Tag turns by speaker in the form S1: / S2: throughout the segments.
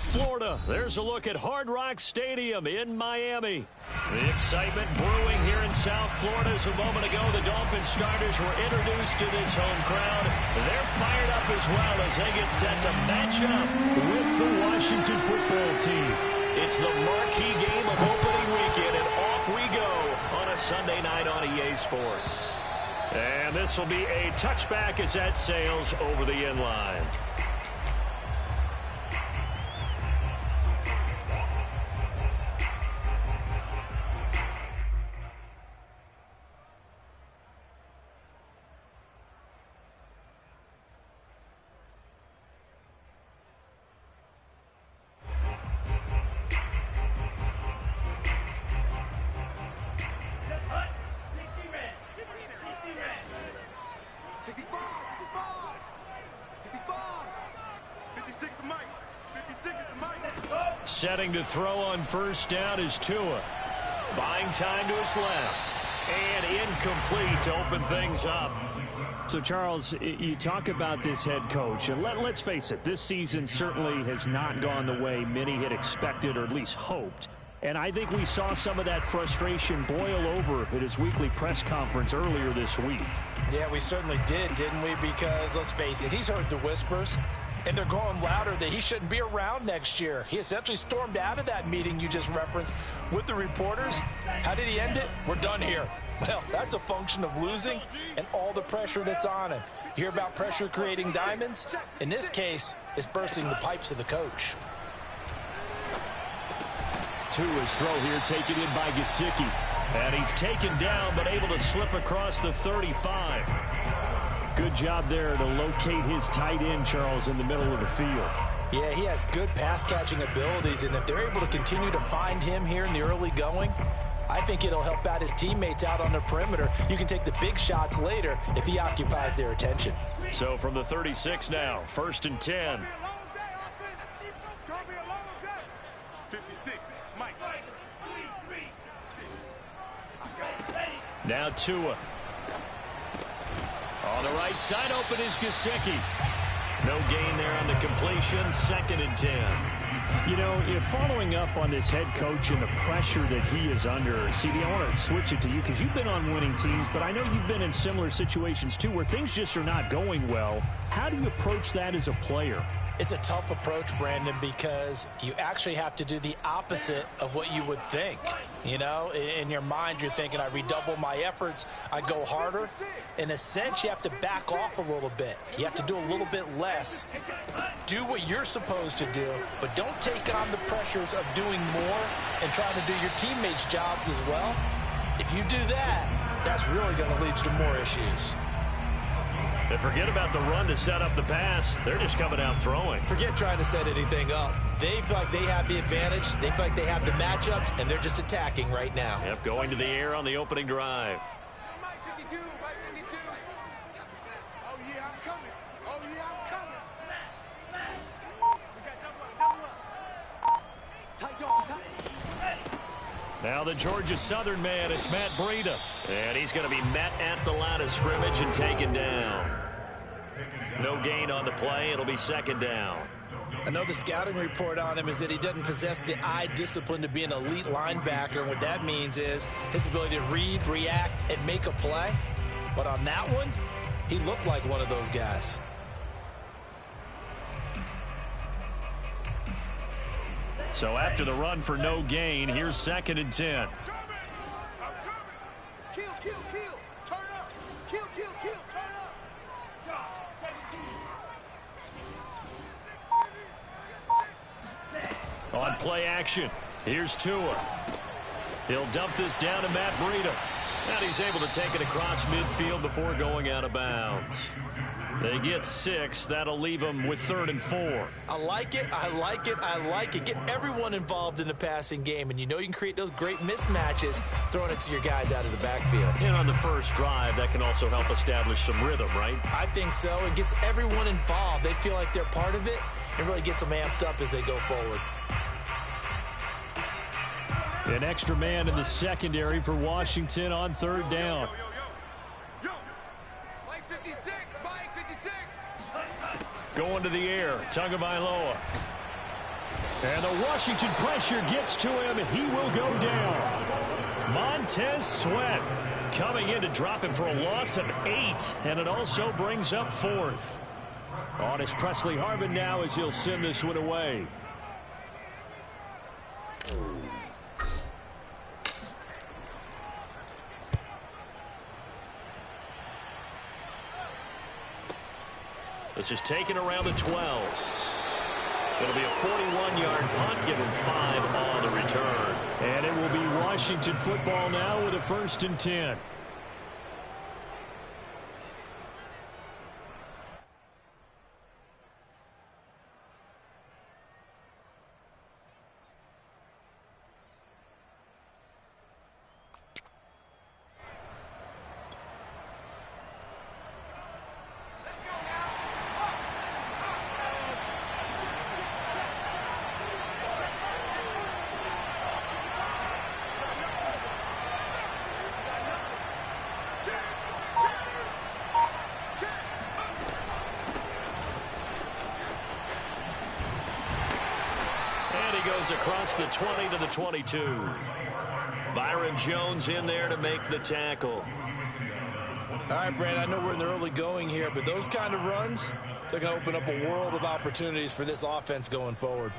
S1: Florida. There's a look at Hard Rock Stadium in Miami. The excitement brewing here in South Florida. As a moment ago, the Dolphins starters were introduced to this home crowd. They're fired up as well as they get set to match up with the Washington football team. It's the marquee game of opening weekend, and off we go on a Sunday night on EA Sports. And this will be a touchback as that sails over the end line. Setting to throw on first down is Tua. Buying time to his left. And incomplete to open things up.
S2: So, Charles, you talk about this head coach, and let's face it, this season certainly has not gone the way many had expected or at least hoped. And I think we saw some of that frustration boil over at his weekly press conference earlier this week.
S3: Yeah, we certainly did, didn't we? Because, let's face it, he's heard the whispers. And they're growing louder that he shouldn't be around next year. He essentially stormed out of that meeting you just referenced with the reporters. How did he end it? We're done here. Well, that's a function of losing and all the pressure that's on him. You hear about pressure creating diamonds? In this case, it's bursting the pipes of the coach.
S1: Tua's throw here taken in by Gesicki. And he's taken down but able to slip across the 35. Good job there to locate his tight end, Charles, in the middle of the field.
S3: Yeah, he has good pass-catching abilities, and if they're able to continue to find him here in the early going, I think it'll help out his teammates out on the perimeter. You can take the big shots later if he occupies their attention.
S1: So from the 36 now, 1st and 10.
S4: 56, Mike.
S1: Now Tua. On the right side, open is Gesicki. No gain there on the completion, 2nd and 10.
S2: You know, following up on this head coach and the pressure that he is under, CD, I want to switch it to you because you've been on winning teams, but I know you've been in similar situations too where things just are not going well. How do you approach that as a player?
S3: It's a tough approach, Brandon, because you actually have to do the opposite of what you would think. You know, in your mind, you're thinking, I redouble my efforts, I go harder. In a sense, you have to back off a little bit. You have to do a little bit less. Do what you're supposed to do, but don't take on the pressures of doing more and trying to do your teammates' jobs as well. If you do that, that's really going to lead to more issues.
S1: And forget about the run to set up the pass. They're just coming out throwing.
S3: Forget trying to set anything up. They feel like they have the advantage. They feel like they have the matchups, and they're just attacking right now.
S1: Yep, going to the air on the opening drive.
S4: Mike 52, Mike 52. Oh, yeah, I'm coming. Oh, yeah, I'm coming. We got double up. Tight dog,
S1: Now the Georgia Southern man, it's Matt Breida. And he's going to be met at the line of scrimmage and taken down. No gain on the play. It'll be 2nd down.
S3: I know the scouting report on him is that he doesn't possess the eye discipline to be an elite linebacker. And what that means is his ability to read, react, and make a play. But on that one, he looked like one of those guys.
S1: So after the run for no gain, here's 2nd and 10.
S4: Kill, kill, kill. Turn up. Kill, kill, kill. Turn up.
S1: On play action, here's Tua. He'll dump this down to Matt Breida. And he's able to take it across midfield before going out of bounds. They get 6. That'll leave them with 3rd and 4.
S3: I like it. I like it. I like it. Get everyone involved in the passing game, and you know you can create those great mismatches throwing it to your guys out of the backfield.
S1: And on the first drive, that can also help establish some rhythm, right?
S3: I think so. It gets everyone involved. They feel like they're part of it and really gets them amped up as they go forward.
S1: An extra man in the secondary for Washington on 3rd down.
S4: Mike 56, Mike 56.
S1: Going to the air, Tagovailoa.
S2: And the Washington pressure gets to him. He will go down. Montez Sweat coming in to drop him for a loss of 8. And it also brings up 4th. On is Presley Harvin now as he'll send this one away.
S1: This is taken around the 12. It'll be a 41-yard punt, given 5 on the return.
S2: And it will be Washington football now with a 1st and 10.
S1: Across the 20 to the 22. Byron Jones in there to make the tackle.
S3: All right, Brandon, I know we're in the early going here, but those kind of runs, they're going to open up a world of opportunities for this offense going forward.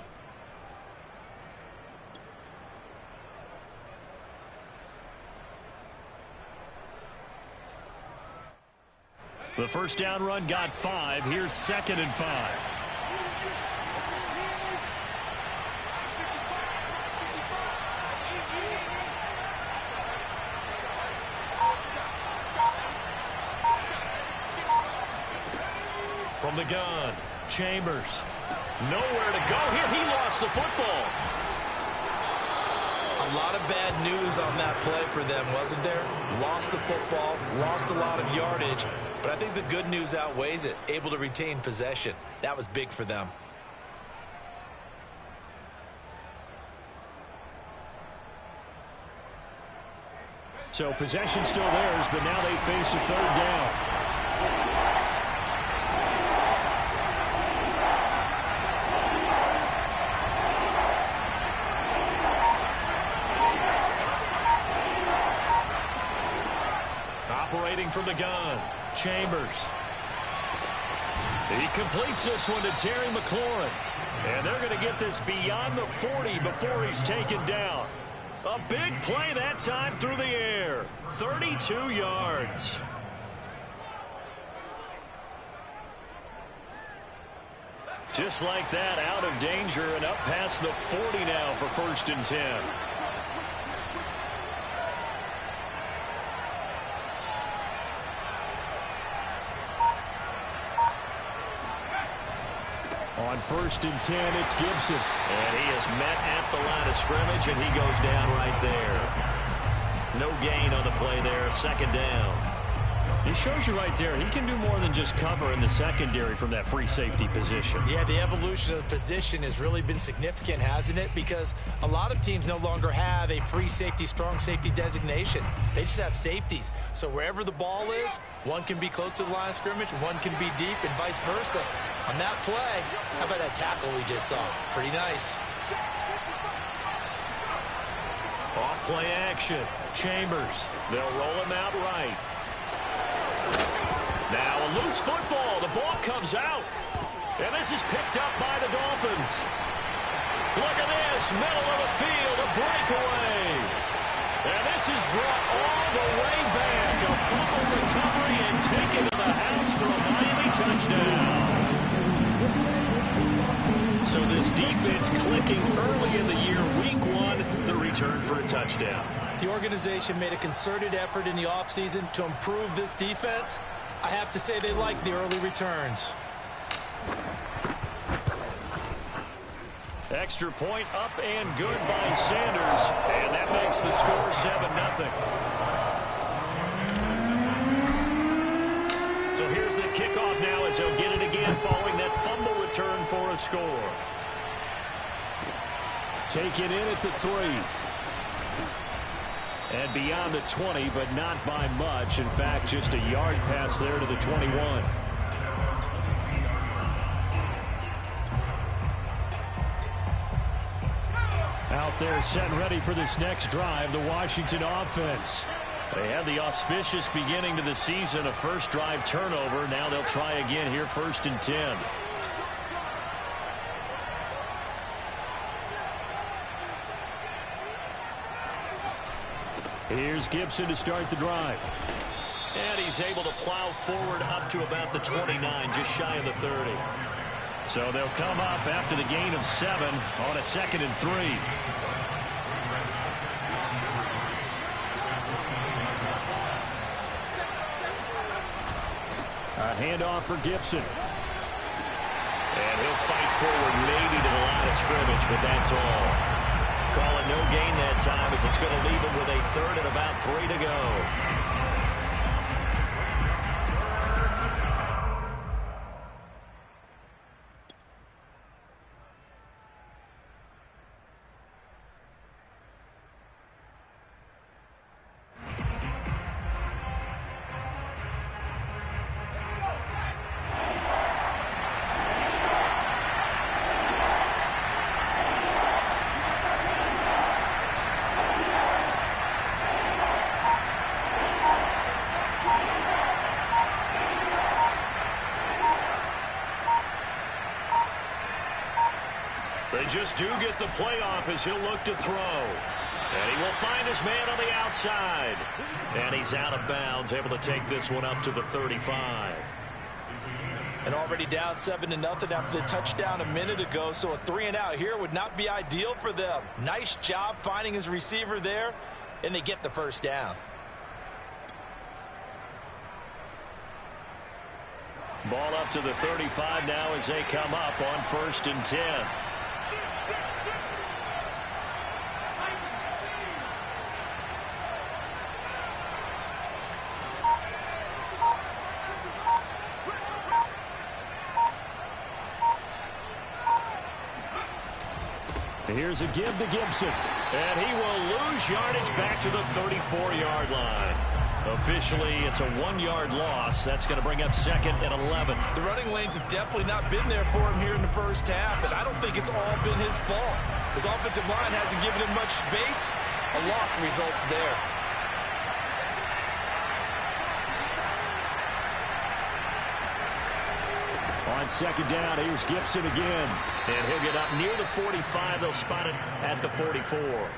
S2: The first down run got 5. Here's 2nd and 5.
S1: From the gun, Chambers. Nowhere to go here. He lost the football.
S3: A lot of bad news on that play for them, wasn't there? Lost the football, lost a lot of yardage, but I think the good news outweighs it. Able to retain possession. That was big for them.
S2: So possession still theirs, but now they face a 3rd down.
S1: Operating from the gun, Chambers. He completes this one to Terry McLaurin. And they're going to get this beyond the 40 before he's taken down. A big play that time through the air. 32 yards. Just like that, out of danger and up past the 40 now for 1st and 10.
S2: On 1st and 10, it's Gibson.
S1: And he is met at the line of scrimmage, and he goes down right there. No gain on the play there, 2nd down.
S2: He shows you right there, he can do more than just cover in the secondary from that free safety position.
S3: Yeah, the evolution of the position has really been significant, hasn't it? Because a lot of teams no longer have a free safety, strong safety designation. They just have safeties. So wherever the ball is, one can be close to the line of scrimmage, one can be deep, and vice versa. On that play, how about that tackle we just saw? Pretty nice.
S1: Off play action. Chambers. They'll roll him out right. Now a loose football. The ball comes out. And this is picked up by the Dolphins. Look at this. Middle of the field. A breakaway. And this is brought all the way back. A fumble recovery and taken to the house for a Miami touchdown. So this defense clicking early in the year. Week 1, the return for a touchdown.
S3: The organization made a concerted effort in the offseason to improve this defense. I have to say they like the early returns.
S1: Extra point up and good by Sanders. And that makes the score 7-0. So here's the kickoff now as he'll get it again following that fumble return for a score.
S2: Take it in at the 3. And beyond the 20, but not by much. In fact, just a yard pass there to the 21. They're set and ready for this next drive, the Washington offense.
S1: They had the auspicious beginning to the season, a first drive turnover. Now they'll try again here, 1st and 10.
S2: Here's Gibson to start the drive.
S1: And he's able to plow forward up to about the 29, just shy of the 30.
S2: So they'll come up after the gain of 7 on a 2nd and 3. A handoff for Gibson.
S1: And he'll fight forward maybe to the line of scrimmage, but that's all. Call it no gain that time as it's going to leave him with a 3rd and about 3 to go. They just do get the playoff as he'll look to throw. And he will find his man on the outside. And he's out of bounds, able to take this one up to the 35.
S3: And already down 7-0 after the touchdown a minute ago, so a 3-and-out here would not be ideal for them. Nice job finding his receiver there, and they get the first down.
S1: Ball up to the 35 now as they come up on 1st and 10.
S2: Here's a give to Gibson.
S1: And he will lose yardage back to the 34-yard line. Officially, it's a 1-yard loss. That's going to bring up 2nd and 11.
S3: The running lanes have definitely not been there for him here in the first half, and I don't think it's all been his fault. His offensive line hasn't given him much space. A loss results there.
S2: On 2nd down, here's Gibson again.
S1: And he'll get up near the 45. They'll spot it at the 44.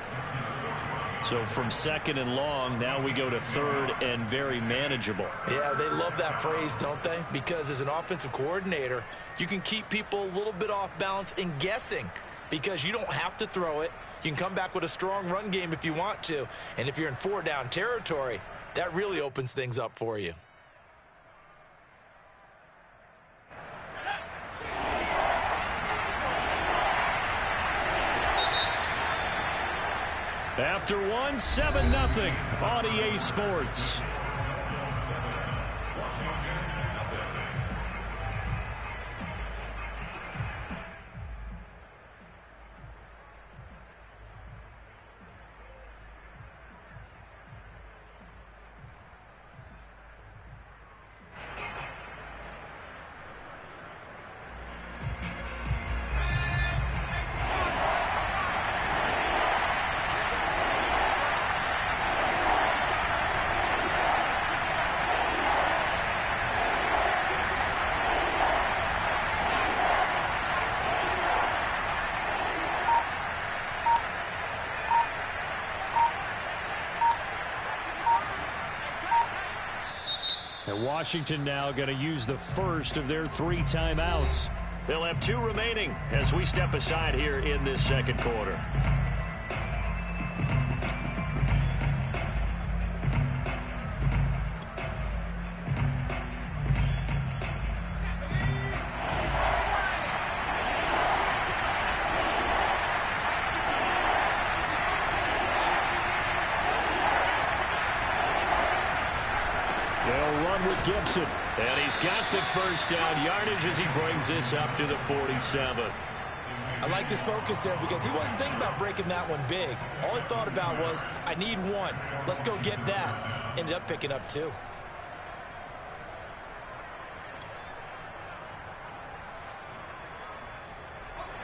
S1: So from 2nd and long, now we go to 3rd and very manageable.
S3: Yeah, they love that phrase, don't they? Because as an offensive coordinator, you can keep people a little bit off balance and guessing because you don't have to throw it. You can come back with a strong run game if you want to. And if you're in 4-down territory, that really opens things up for you.
S2: After 1, 7-0 on EA Sports. And Washington now going to use the first of their 3 timeouts.
S1: They'll have 2 remaining as we step aside here in this 2nd quarter.
S2: Gibson.
S1: And he's got the first down yardage as he brings this up to the 47.
S3: I liked his focus there because he wasn't thinking about breaking that one big. All he thought about was, I need 1. Let's go get that. Ended up picking up 2.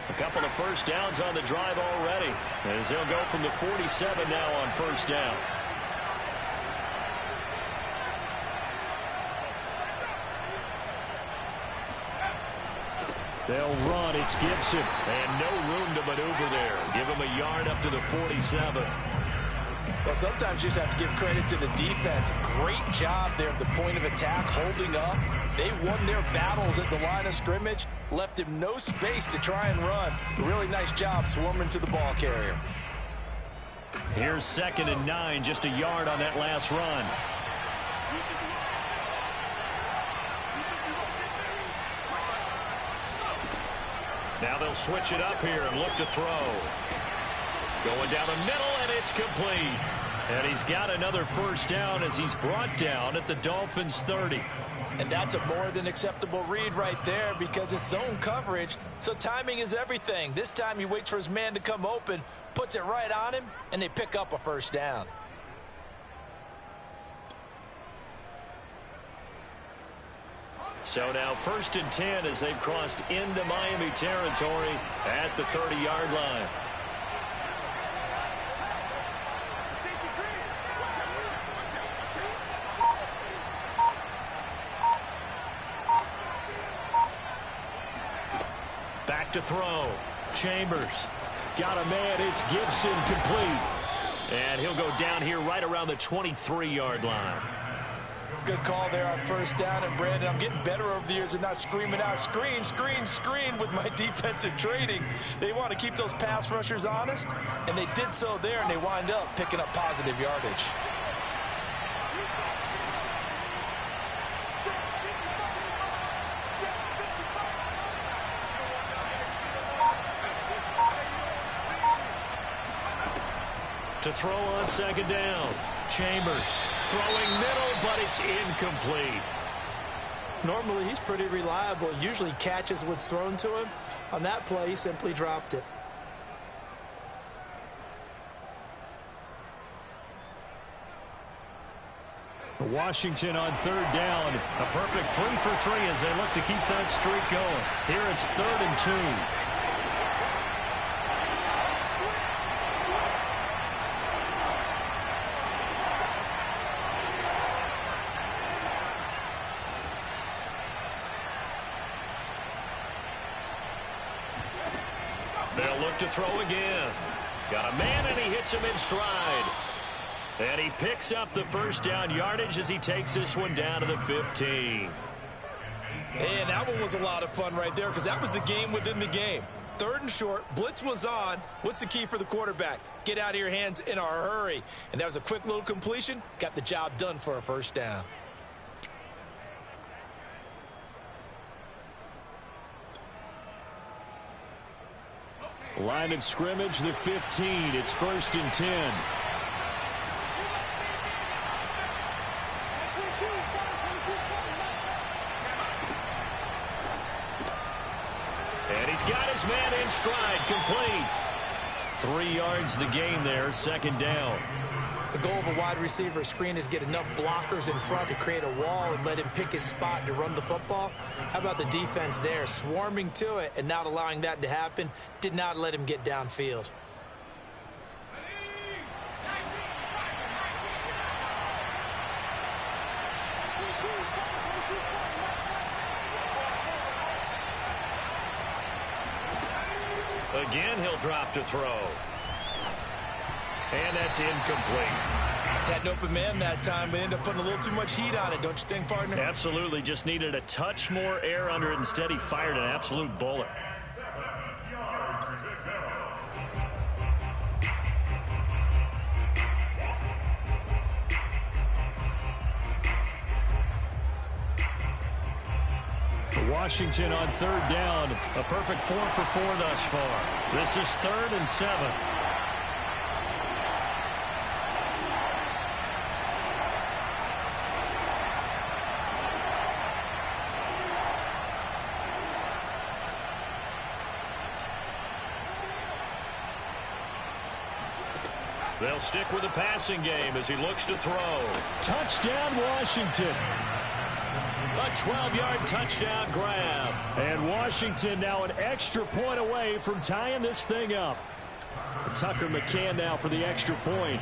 S1: A couple of first downs on the drive already, as they'll go from the 47 now on first down. They'll run. It's Gibson. And no room to maneuver there. Give him a yard up to the 47.
S3: Well, sometimes you just have to give credit to the defense. Great job there at the point of attack, holding up. They won their battles at the line of scrimmage, left him no space to try and run. A really nice job swarming to the ball carrier.
S1: Here's 2nd and 9, just a yard on that last run. Now they'll switch it up here and look to throw. Going down the middle, and it's complete. And he's got another first down as he's brought down at the Dolphins' 30.
S3: And that's a more than acceptable read right there because it's zone coverage, so timing is everything. This time he waits for his man to come open, puts it right on him, and they pick up a first down.
S1: So now 1st and 10 as they've crossed into Miami territory at the 30-yard line. Back to throw. Chambers. Got a man. It's Gibson, complete. And he'll go down here right around the 23-yard line.
S3: Good call there on first down. And, Brandon, I'm getting better over the years and not screaming out, screen, screen, screen with my defensive training. They want to keep those pass rushers honest, and they did so there, and they wind up picking up positive yardage.
S1: To throw on 2nd down. Chambers throwing middle, but it's incomplete.
S3: Normally, he's pretty reliable. Usually catches what's thrown to him. On that play, he simply dropped it.
S1: Washington on 3rd down. A perfect 3 for 3 as they look to keep that streak going. Here it's 3rd and 2. They'll look to throw again. Got a man, and he hits him in stride. And he picks up the first down yardage as he takes this one down to the 15.
S3: And that one was a lot of fun right there because that was the game within the game. 3rd and short, blitz was on. What's the key for the quarterback? Get out of your hands in a hurry. And that was a quick little completion. Got the job done for a first down.
S1: Line of scrimmage, the 15. It's 1st and 10. And he's got his man in stride, complete. 3 yards the gain there, 2nd down.
S3: The goal of a wide receiver screen is get enough blockers in front to create a wall and let him pick his spot to run the football. How about the defense there, swarming to it and not allowing that to happen? Did not let him get downfield.
S1: Again, he'll drop to throw. And that's incomplete.
S3: Had an open man that time, but ended up putting a little too much heat on it, don't you think, partner?
S1: Absolutely. Just needed a touch more air under it. Instead, he fired an absolute bullet. Washington on 3rd down. A perfect 4 for 4 thus far. This is 3rd and 7. They'll stick with the passing game as he looks to throw. Touchdown, Washington. A 12-yard touchdown grab.
S2: And Washington now an extra point away from tying this thing up. Tucker McCann now for the extra point.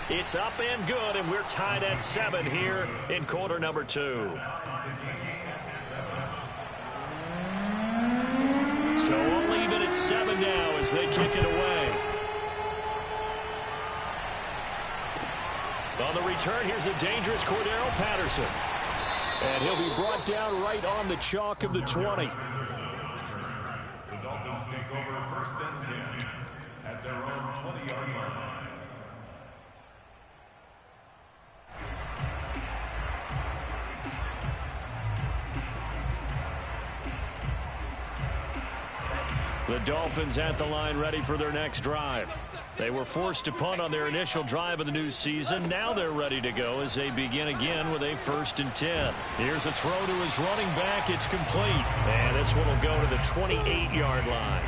S1: It's up and good, and we're tied at 7 here in quarter number 2. So only even at 7 now as they kick it away. On the return, here's a dangerous Cordero Patterson.
S2: And he'll be brought down right on the chalk of the 20.
S5: The Dolphins take over first and 10 at their own 20-yard line.
S1: The Dolphins at the line ready for their next drive. They were forced to punt on their initial drive of the new season. Now they're ready to go as they begin again with a 1st and 10. Here's a throw to his running back. It's complete. And this one will go to the 28-yard line.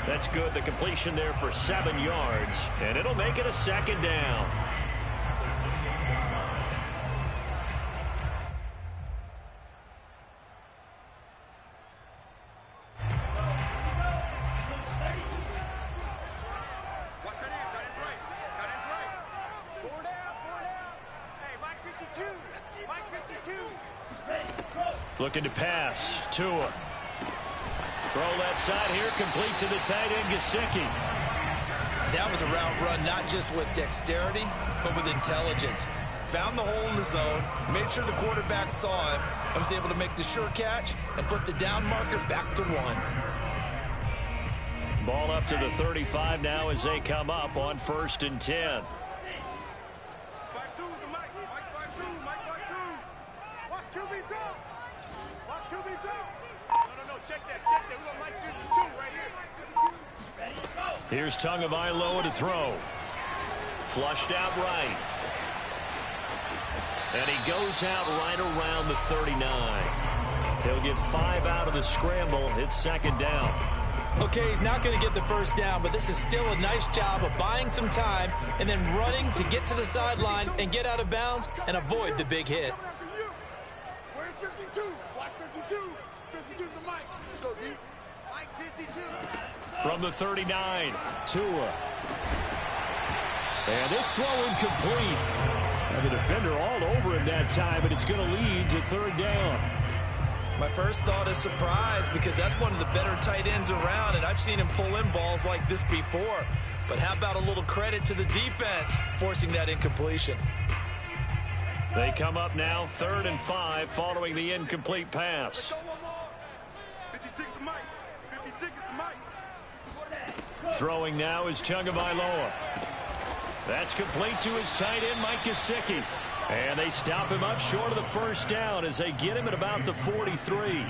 S1: That's good. The completion there for 7 yards. And it'll make it a 2nd down. Looking to pass. Tua. Throw left side here, complete to the tight end, Gesicki.
S3: That was a route run not just with dexterity, but with intelligence. Found the hole in the zone, made sure the quarterback saw him, and was able to make the sure catch and put the down marker back to 1.
S1: Ball up to the 35 now as they come up on 1st and 10. Here's Tagovailoa to throw. Flushed out right. And he goes out right around the 39. He'll get 5 out of the scramble. It's 2nd down.
S3: Okay, he's not going to get the 1st down, but this is still a nice job of buying some time and then running to get to the sideline and get out of bounds and avoid the big hit.
S4: Where's 52? Watch 52. 52's the mic. Let's go, D. Mike 52.
S1: From the 39, Tua.
S2: And this throw incomplete. And the defender all over him that time, but it's going to lead to 3rd down.
S3: My first thought is surprise because that's one of the better tight ends around, and I've seen him pull in balls like this before. But how about a little credit to the defense forcing that incompletion?
S1: They come up now 3rd and 5 following the incomplete pass.
S4: 56 is Mike. 56 is Mike.
S1: Throwing now is Tagovailoa. That's complete to his tight end, Mike Gesicki. And they stop him up short of the 1st down as they get him at about the 43.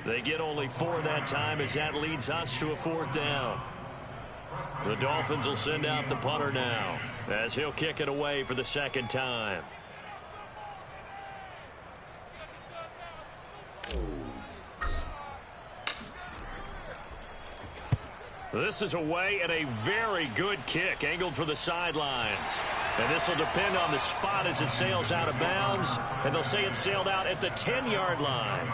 S1: They get only 4 that time as that leads us to a 4th down. The Dolphins will send out the punter now as he'll kick it away for the 2nd time. This is away and a very good kick angled for the sidelines. And this will depend on the spot as it sails out of bounds. And they'll say it sailed out at the 10-yard line.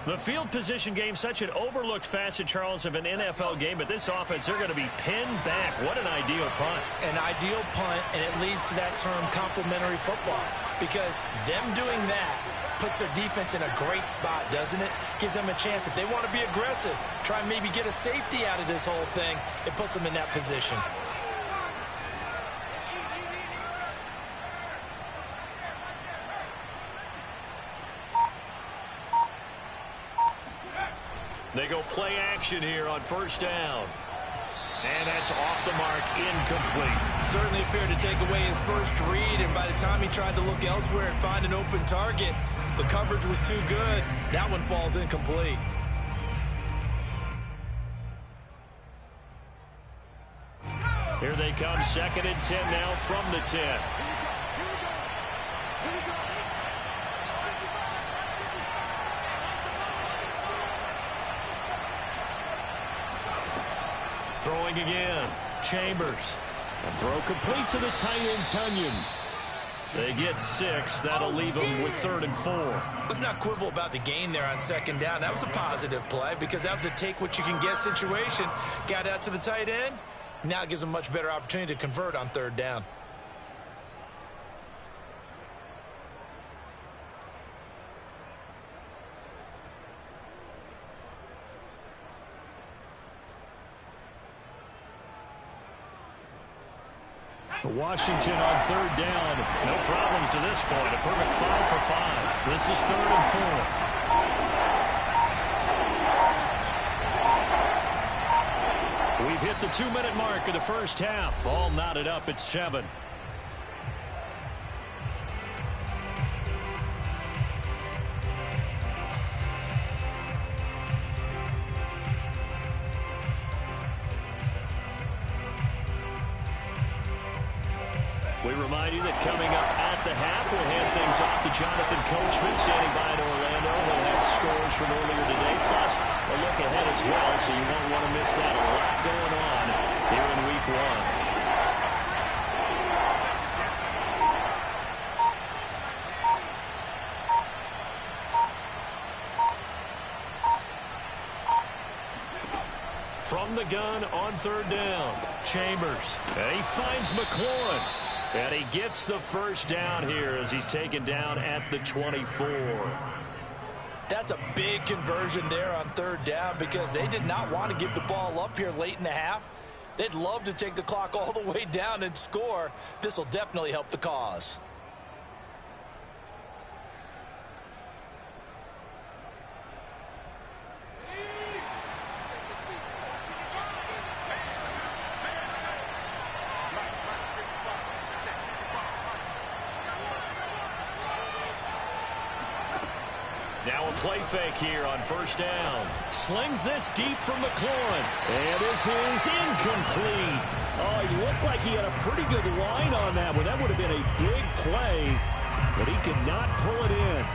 S1: The field position game, such an overlooked facet, Charles, of an NFL game. But this offense, they're going to be pinned back. What an ideal punt.
S3: An ideal punt, and it leads to that term complementary football. Because them doing that puts their defense in a great spot, doesn't it? Gives them a chance. If they want to be aggressive, try and maybe get a safety out of this whole thing, it puts them in that position.
S1: They go play action here on 1st down. And that's off the mark, incomplete.
S3: Certainly appeared to take away his first read, and by the time he tried to look elsewhere and find an open target, the coverage was too good. That one falls incomplete.
S1: Here they come, 2nd and 10 now from the 10. Throwing again. Chambers.
S2: A throw complete to the tight end, Tunyon.
S1: They get 6. That'll leave them with 3rd and 4.
S3: Let's not quibble about the gain there on 2nd down. That was a positive play because that was a take-what-you-can-get situation. Got out to the tight end. Now it gives them a much better opportunity to convert on 3rd down.
S1: Washington on 3rd down. No problems to this point. A perfect 5 for 5. This is 3rd and 4. We've hit the 2-minute mark of the first half. All knotted up at 7. We remind you that coming up at the half, we'll hand things off to Jonathan Coachman, standing by in Orlando. We'll have scores from earlier today, plus a look ahead as well, so you won't want to miss that. A lot going on here in Week 1. From the gun on 3rd down, Chambers. And he finds McLaurin. And he gets the first down here as he's taken down at the 24.
S3: That's a big conversion there on 3rd down because they did not want to give the ball up here late in the half. They'd love to take the clock all the way down and score. This will definitely help the cause.
S1: Now a play fake here on 1st down. Slings this deep from McLaurin. And this is incomplete.
S2: Oh, he looked like he had a pretty good line on that one. That would have been a big play, but he could not pull it in.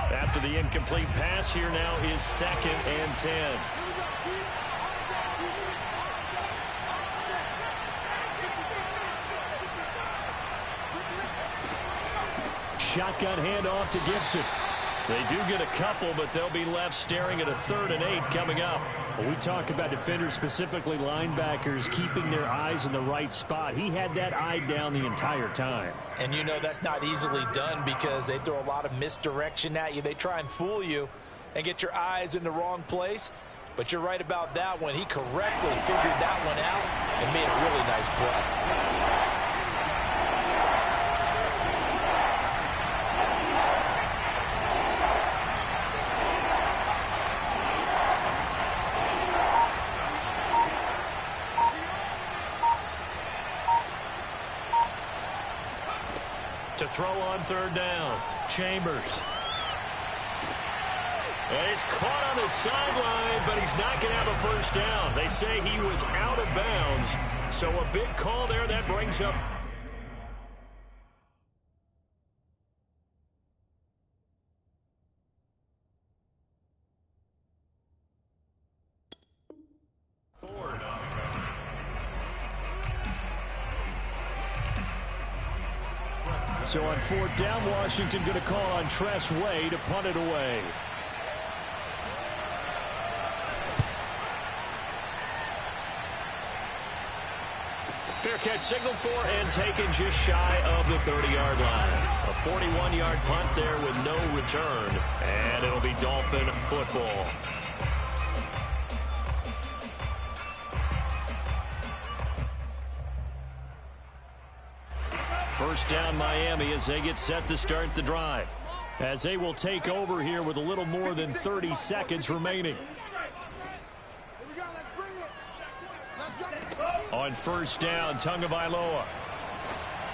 S1: After the incomplete pass, here now is 2nd and 10. Shotgun handoff to Gibson. They do get a couple, but they'll be left staring at a 3rd and 8 coming up.
S2: When we talk about defenders, specifically linebackers, keeping their eyes in the right spot. He had that eye down the entire time.
S3: And you know that's not easily done because they throw a lot of misdirection at you. They try and fool you and get your eyes in the wrong place. But you're right about that one. He correctly figured that one out and made a really nice play.
S1: To throw on 3rd down, Chambers. And he's caught on the sideline, but he's not going to have a first down. They say he was out of bounds, so a big call there that brings up. So on 4th down, Washington going to call on Tress Way to punt it away. Fair catch signaled for and taken just shy of the 30-yard line. A 41-yard punt there with no return, and it'll be Dolphin football. First down Miami as they get set to start the drive. As they will take over here with a little more than 30 seconds remaining. On 1st down, Tagovailoa.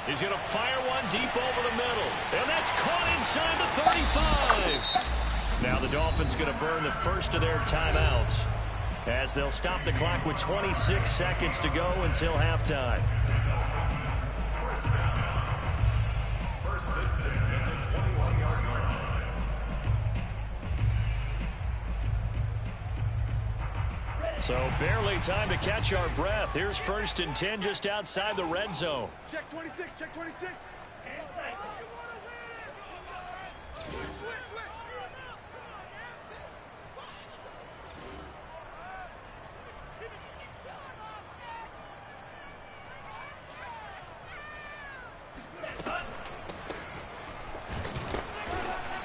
S1: He's going to fire one deep over the middle. And that's caught inside the 35. Now the Dolphins going to burn the first of their timeouts. as they'll stop the clock with 26 seconds to go until halftime.
S5: First and 10 at the 21-yard line.
S1: So barely time to catch our breath. Here's first and 10 just outside the red zone.
S4: Check 26, check 26.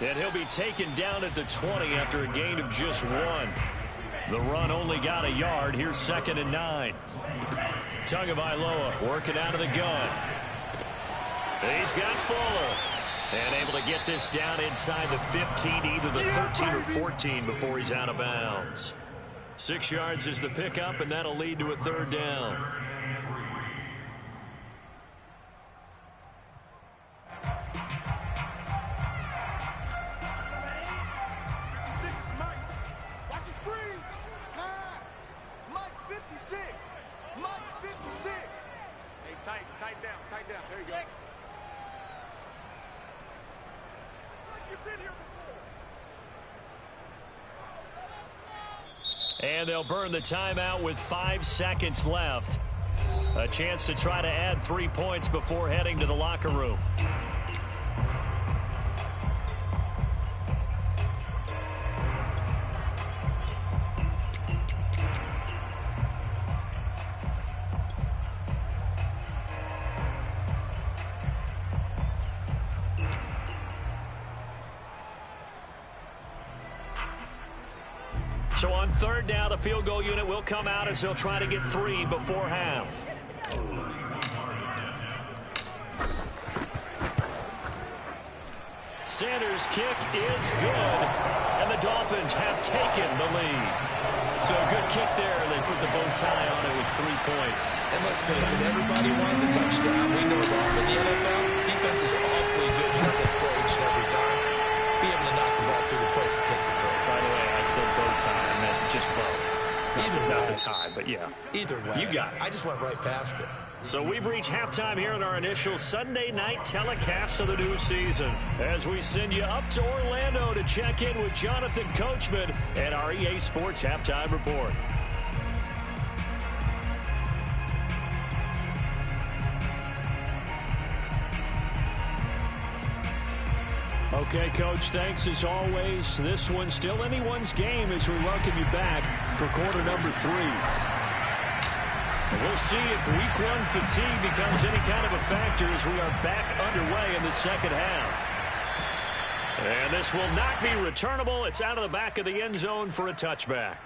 S1: And he'll be taken down at the 20 after a gain of just 1. The run only got a yard. Here's second and 9. Tagovailoa working out of the gun. He's got Fuller. And able to get this down inside the 15, either the 13 or 14 before he's out of bounds. 6 yards is the pickup, and that'll lead to a third down.
S4: Tight down. There you go. You've been here before.
S1: And they'll burn the timeout with 5 seconds left. A chance to try to add 3 points before heading to the locker room. So on third down, the field goal unit will come out as they'll try to get 3 before half. Sanders' kick is good, and the Dolphins have taken the lead. So good kick there. They put the bow tie on it with 3 points.
S3: And let's face it, everybody wants a touchdown. We know that. In the NFL, defenses are awfully good. You don't get score each and every time. Be able to knock the ball through the post and take the throw.
S1: By the way, I said bow tie. I meant just bow. Not the tie, but yeah.
S3: Either way.
S1: You got it.
S3: I just went right past it.
S1: So we've reached halftime here in our initial Sunday night telecast of the new season, as we send you up to Orlando to check in with Jonathan Coachman and our EA Sports Halftime Report. Okay, Coach, thanks as always. This one's still anyone's game as we welcome you back for quarter number 3. And we'll see if week 1 fatigue becomes any kind of a factor as we are back underway in the second half. And this will not be returnable. It's out of the back of the end zone for a touchback.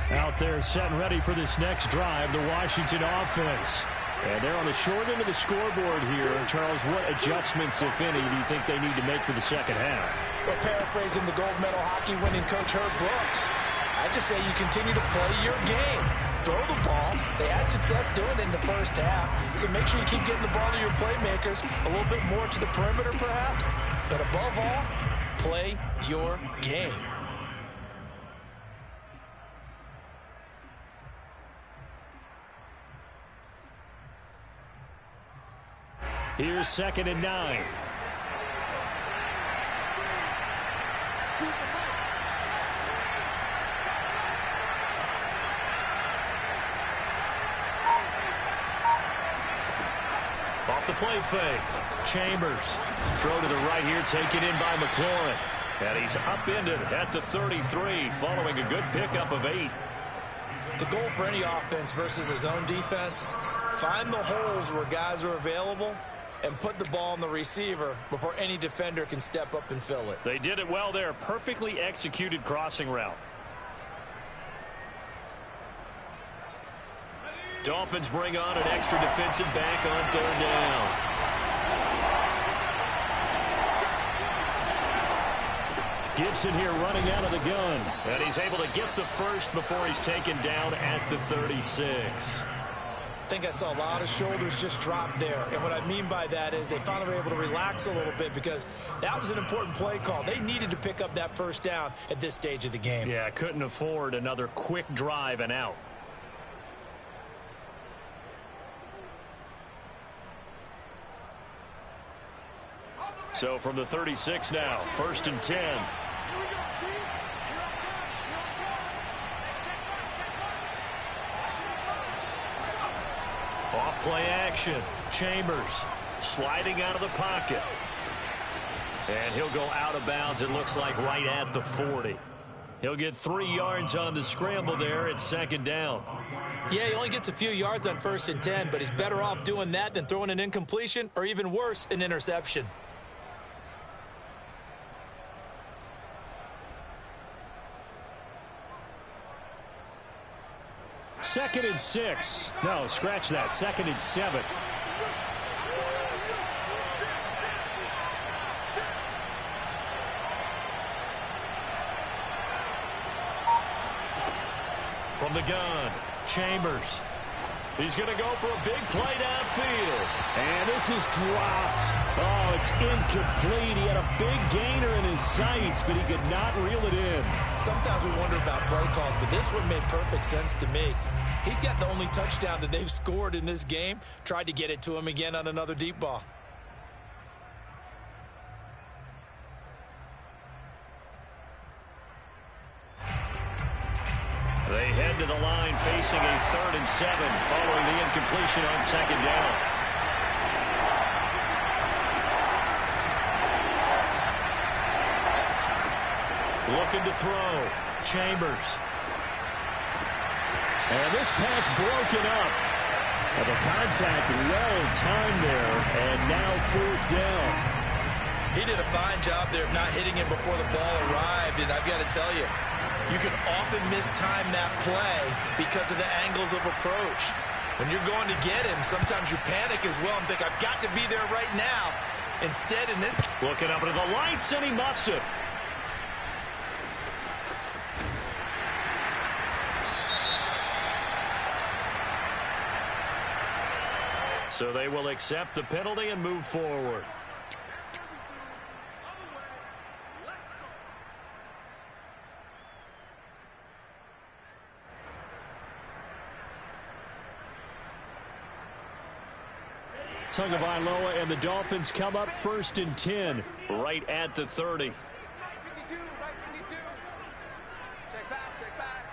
S1: Out there set and ready for this next drive, the Washington offense. And they're on the short end of the scoreboard here. Charles, what adjustments, if any, do you think they need to make for the second half?
S3: Well, paraphrasing the gold medal hockey winning coach Herb Brooks, I just say you continue to play your game. Throw the ball. They had success doing it in the first half, so make sure you keep getting the ball to your playmakers, a little bit more to the perimeter perhaps, but above all, play your game.
S1: Here's second and 9. Off the play fake. Chambers. Throw to the right here, taken in by McLaurin. And he's upended at the 33, following a good pickup of 8.
S3: The goal for any offense versus his own defense, find the holes where guys are available and put the ball on the receiver before any defender can step up and fill it.
S1: They did it well there. Perfectly executed crossing route. Dolphins bring on an extra defensive back on third down.
S2: Gibson here running out of the gun.
S1: And he's able to get the first before he's taken down at the 36.
S3: I think I saw a lot of shoulders just drop there. And what I mean by that is they finally were able to relax a little bit because that was an important play call. They needed to pick up that first down at this stage of the game.
S2: Yeah, couldn't afford another quick drive and out.
S1: So from the 36 now, 1st and 10. Off play action. Chambers sliding out of the pocket. And he'll go out of bounds, it looks like, right at the 40. He'll get 3 yards on the scramble there at 2nd down.
S3: Yeah, he only gets a few yards on 1st and 10, but he's better off doing that than throwing an incompletion or even worse, an interception.
S2: 2nd and 6. No, scratch that. 2nd and 7.
S1: From the gun, Chambers. He's going to go for a big play downfield.
S2: And this is dropped. Oh, it's incomplete. He had a big gainer in his sights, but he could not reel it in.
S3: Sometimes we wonder about play calls, but this one made perfect sense to me. He's got the only touchdown that they've scored in this game. Tried to get it to him again on another deep ball.
S1: They head to the line facing a 3rd and 7 following the incompletion on 2nd down. Looking to throw. Chambers.
S2: And this pass broken up. And the contact well timed there. And now 4th down.
S3: He did a fine job there of not hitting him before the ball arrived. And I've got to tell you, you can often mistime that play because of the angles of approach. When you're going to get him, sometimes you panic as well and think, I've got to be there right now. Instead, in this...
S1: Looking up into the lights, and he muffs it. So they will accept the penalty and move forward.
S2: Tagovailoa and the Dolphins come up 1st and 10.
S1: Right at the 30.
S4: Right 52, right 52. Check back, check back.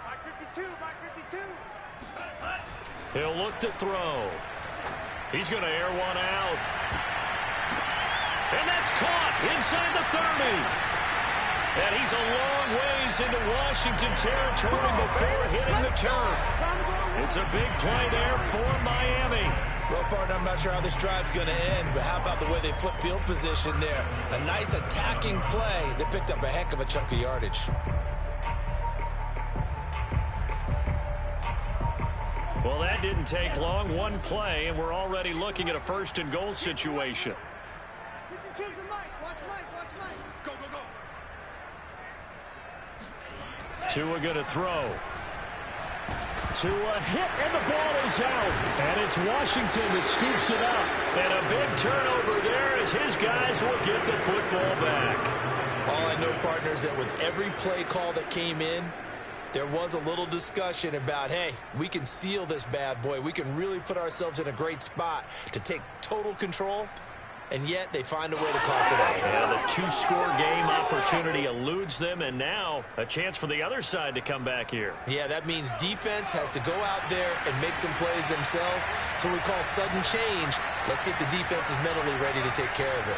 S4: Right 52, right 52.
S1: He'll look to throw. He's going to air one out. And that's caught inside the 30. And he's a long ways into Washington territory before hitting the turf. It's a big play there for Miami.
S3: Well, partner, I'm not sure how this drive's going to end, but how about the way they flip field position there? A nice attacking play that picked up a heck of a chunk of yardage.
S1: Well, that didn't take long. One play, and we're already looking at a 1st and goal situation.
S4: 52's the mic. Watch Mike, watch Mike. Go, go, go.
S1: Tua going to throw.
S2: Tua hit, and the ball is out. And it's Washington that scoops it up.
S1: And a big turnover there as his guys will get the football back.
S3: All I know, partner, is that with every play call that came in, there was a little discussion about, hey, we can seal this bad boy. We can really put ourselves in a great spot to take total control, and yet they find a way to cough it up.
S1: Yeah, the 2-score game opportunity eludes them, and now a chance for the other side to come back here.
S3: Yeah, that means defense has to go out there and make some plays themselves. So we call sudden change. Let's see if the defense is mentally ready to take care of it.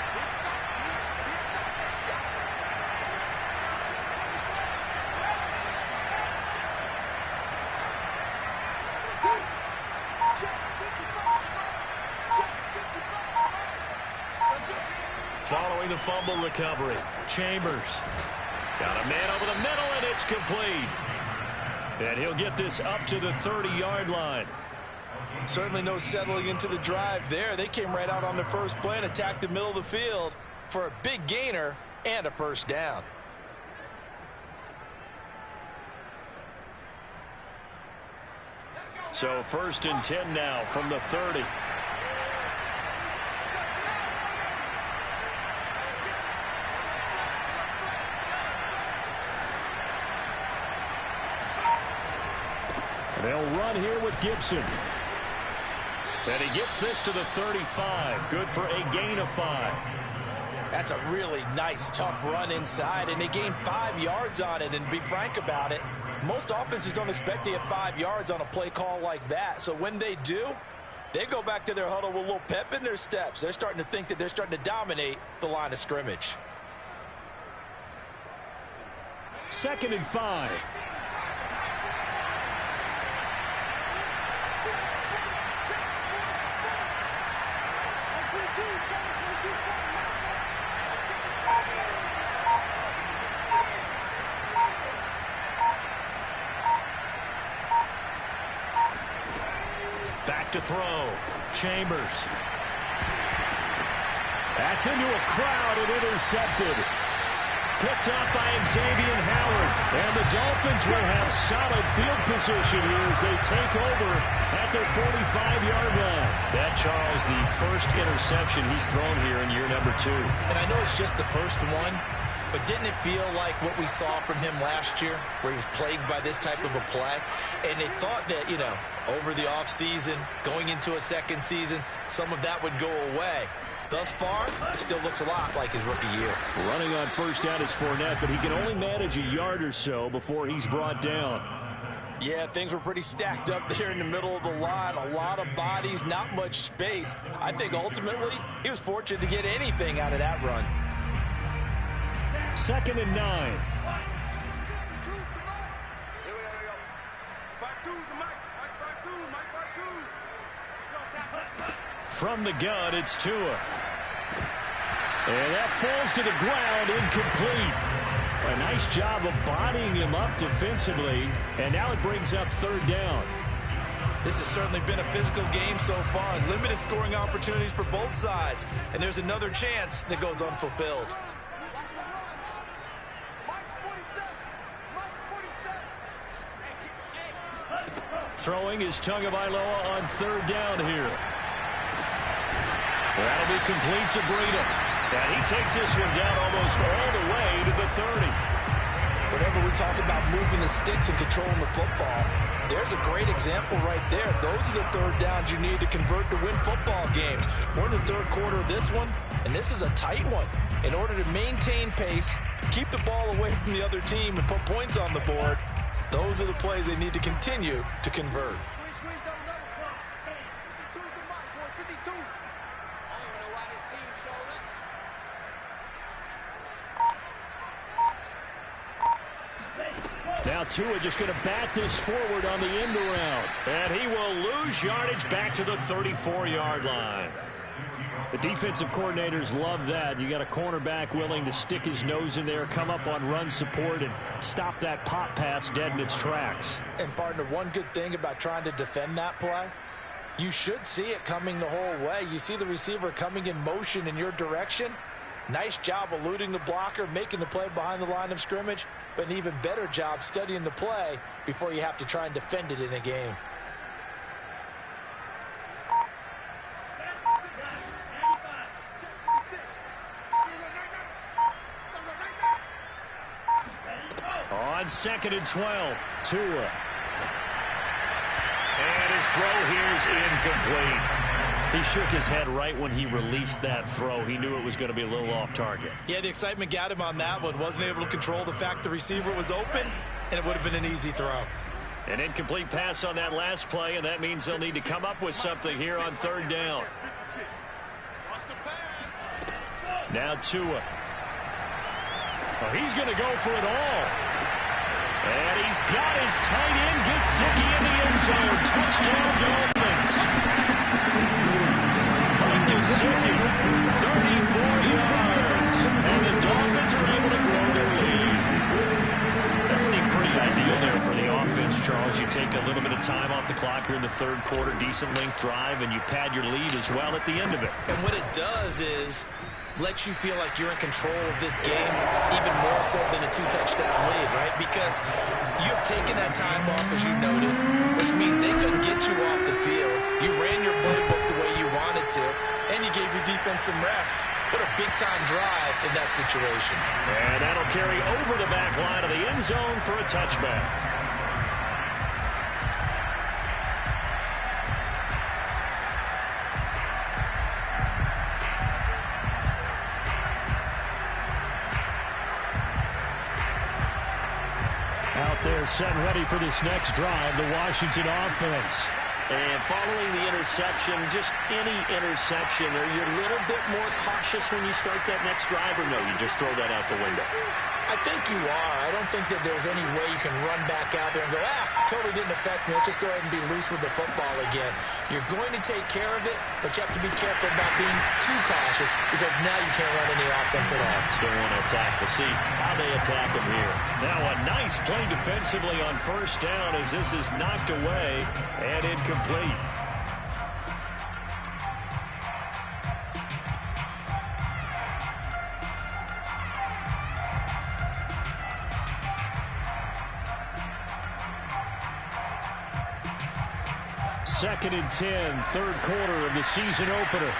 S1: Following the fumble recovery, Chambers got a man over the middle, and it's complete. And he'll get this up to the 30-yard line.
S3: Certainly no settling into the drive there. They came right out on the first play and attacked the middle of the field for a big gainer and a first down.
S1: So 1st and 10 now from the 30. They'll run here with Gibson. And he gets this to the 35. Good for a gain of 5.
S3: That's a really nice, tough run inside, and they gained 5 yards on it. And to be frank about it, most offenses don't expect to get 5 yards on a play call like that. So when they do, they go back to their huddle with a little pep in their steps. They're starting to think that they're starting to dominate the line of scrimmage.
S2: 2nd and 5.
S1: Back to throw. Chambers.
S2: That's into a crowd and intercepted. Picked up by Xavier Howard. And the Dolphins will have solid field position here as they take over at their 45-yard line.
S1: That, Charles, the first interception he's thrown here in year number 2.
S3: And I know it's just the first one, but didn't it feel like what we saw from him last year, where he was plagued by this type of a play? And they thought that, you know, over the offseason, going into a second season, some of that would go away. Thus far, still looks a lot like his rookie year.
S2: Running on first down is Fournette, but he can only manage a yard or so before he's brought down.
S3: Yeah, things were pretty stacked up there in the middle of the line. A lot of bodies, not much space. I think ultimately he was fortunate to get anything out of that run.
S2: 2nd and 9.
S1: From the gun, it's Tua.
S2: And that falls to the ground, incomplete. A nice job of bodying him up defensively, and now it brings up 3rd down.
S3: This has certainly been a physical game so far. Limited scoring opportunities for both sides, and there's another chance that goes unfulfilled.
S1: Throwing is Tagovailoa on 3rd down here. That'll be complete to Breida. And he takes this one down almost all the way to the 30.
S3: Whenever we talk about moving the sticks and controlling the football, there's a great example right there. Those are the 3rd downs you need to convert to win football games. We're in the 3rd quarter of this one, and this is a tight one. In order to maintain pace, keep the ball away from the other team, and put points on the board, those are the plays they need to continue to convert.
S2: Now Tua just going to bat this forward on the end around.
S1: And he will lose yardage back to the 34-yard line.
S2: The defensive coordinators love that. You got a cornerback willing to stick his nose in there, come up on run support, and stop that pop pass dead in its tracks.
S3: And, partner, one good thing about trying to defend that play, you should see it coming the whole way. You see the receiver coming in motion in your direction. Nice job eluding the blocker, making the play behind the line of scrimmage, but an even better job studying the play before you have to try and defend it in a game.
S1: On 2nd and 12, Tua. And his throw here is incomplete.
S2: He shook his head right when he released that throw. He knew it was going to be a little off target.
S3: Yeah, the excitement got him on that one. Wasn't able to control the fact the receiver was open, and it would have been an easy throw.
S1: An incomplete pass on that last play, and that means they'll need to come up with something here on 3rd down. Now Tua. Oh, he's going to go for it all. And he's got his tight end, Gesicki, in the end zone. Touchdown, Dolphins. Gesicki, 34 yards. And the Dolphins are able to grow their lead. That seemed pretty ideal there for the offense, Charles. You take a little bit of time off the clock.
S2: clock here in the third quarter. Decent length drive, and you pad your lead as well at the end of it.
S3: And what it does is lets you feel like you're in control of this game even more so than a 2-touchdown lead, right? Because you've taken that time off, as you noted, which means they couldn't get you off the field. You ran your playbook the way you wanted to, and you gave your defense some rest. What a big-time drive in that situation.
S2: And that'll carry over the back line of the end zone for a touchback. Out there set ready for this next drive, the Washington offense.
S1: And following the interception, just any interception, are you a little bit more cautious when you start that next drive, or no, you just throw that out the window?
S3: I think you are. I don't think that there's any way you can run back out there and go, totally didn't affect me. Let's just go ahead and be loose with the football again. You're going to take care of it, but you have to be careful about being too cautious because now you can't run any offense at all.
S1: Still want to attack. We'll see how they attack him here.
S2: Now a nice play defensively on first down as this is knocked away and incomplete. Second and 10, third quarter of the season opener.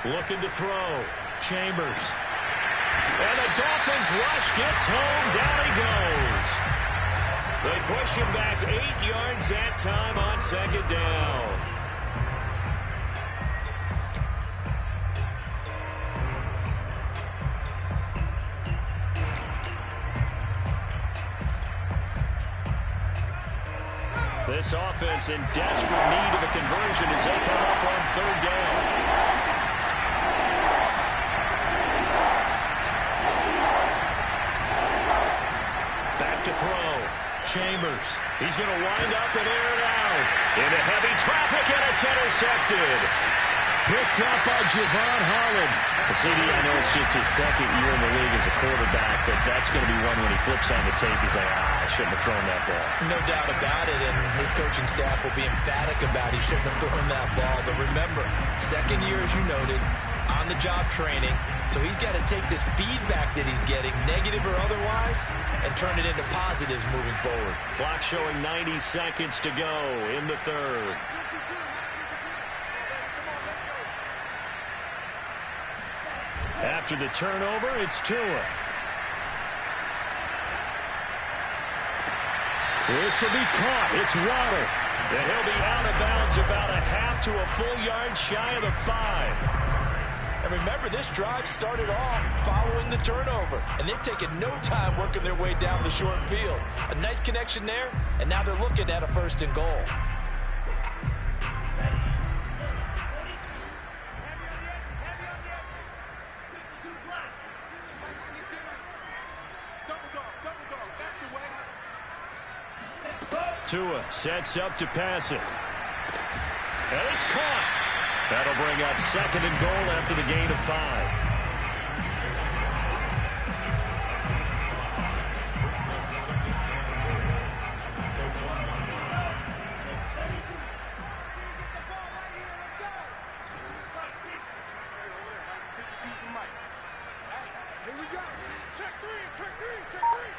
S2: Looking to throw. Chambers. And the Dolphins rush gets home. Down he goes. They push him back 8 yards that time on second down. This offense in desperate need of a conversion as they come up on third down. Back to throw. Chambers. He's going to wind up and air it out. Into heavy traffic, and it's intercepted. Picked up by Javon Holland. CD, I know it's just his second year in the league as a quarterback, but that's going to be one when he flips on the tape. He's like, I shouldn't have thrown that ball.
S3: No doubt about it, and his coaching staff will be emphatic about he shouldn't have thrown that ball. But remember, second year, as you noted, on-the-job training, so he's got to take this feedback that he's getting, negative or otherwise, and turn it into positives moving forward.
S2: Clock showing 90 seconds to go in the third. After the turnover, it's Tua. This will be caught. It's Waddle. And he'll be out of bounds about a half to a full yard shy of the 5.
S3: And remember, this drive started off following the turnover. And they've taken no time working their way down the short field. A nice connection there, and now they're looking at a first and goal.
S2: Tua sets up to pass it. And it's caught. That'll bring up second and goal after the gain of 5.
S4: Here we go. Check three, check three, check three.